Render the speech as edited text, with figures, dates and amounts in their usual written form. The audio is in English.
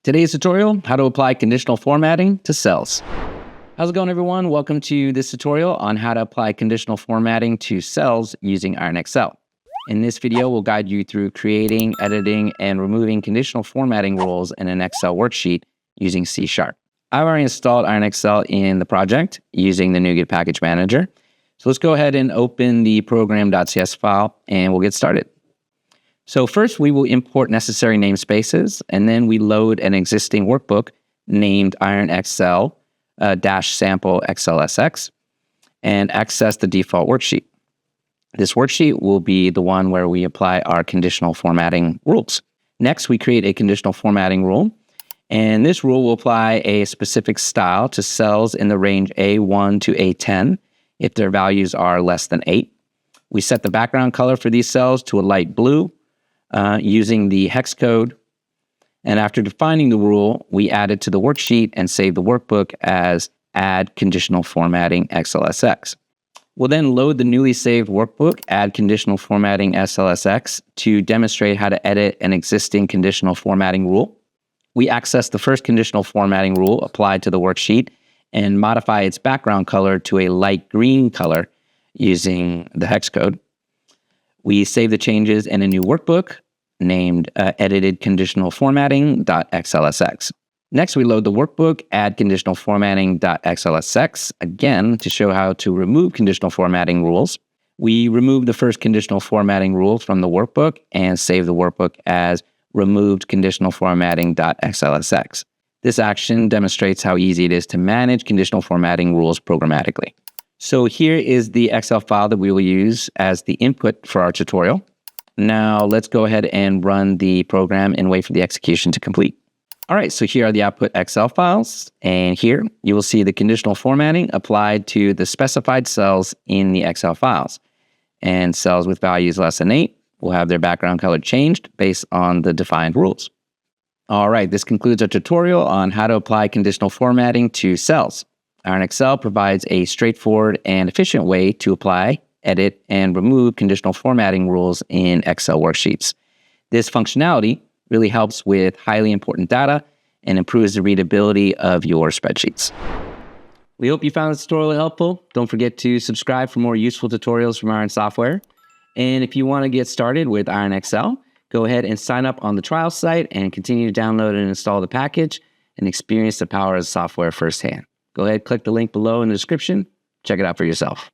Today's tutorial, how to apply conditional formatting to cells. How's it going, everyone? Welcome to this tutorial on how to apply conditional formatting to cells using IronXL. In this video, we'll guide you through creating, editing, and removing conditional formatting rules in an Excel worksheet using C#. I've already installed IronXL in the project using the NuGet package manager. So let's go ahead and open the program.cs file and we'll get started. So first we will import necessary namespaces, and then we load an existing workbook named IronXL -sample XLSX and access the default worksheet. This worksheet will be the one where we apply our conditional formatting rules. Next, we create a conditional formatting rule, and this rule will apply a specific style to cells in the range A1 to A10 if their values are less than 8. We set the background color for these cells to a light blue using the hex code. And after defining the rule, we add it to the worksheet and save the workbook as add conditional formatting XLSX. We'll then load the newly saved workbook, add conditional formatting XLSX, to demonstrate how to edit an existing conditional formatting rule. We access the first conditional formatting rule applied to the worksheet and modify its background color to a light green color using the hex code. We save the changes in a new workbook named edited conditional formatting.xlsx. Next, we load the workbook, add conditional formatting.xlsx, again to show how to remove conditional formatting rules. We remove the first conditional formatting rule from the workbook and save the workbook as removed conditional formatting.xlsx. This action demonstrates how easy it is to manage conditional formatting rules programmatically. So here is the Excel file that we will use as the input for our tutorial. Now let's go ahead and run the program and wait for the execution to complete. All right, so here are the output Excel files, and here you will see the conditional formatting applied to the specified cells in the Excel files. And cells with values less than 8 will have their background color changed based on the defined rules. All right, this concludes our tutorial on how to apply conditional formatting to cells. IronXL provides a straightforward and efficient way to apply, edit, and remove conditional formatting rules in Excel worksheets. This functionality really helps with highly important data and improves the readability of your spreadsheets. We hope you found this tutorial helpful. Don't forget to subscribe for more useful tutorials from Iron Software. And if you want to get started with IronXL, go ahead and sign up on the trial site and continue to download and install the package and experience the power of the software firsthand. Go ahead, click the link below in the description. Check it out for yourself.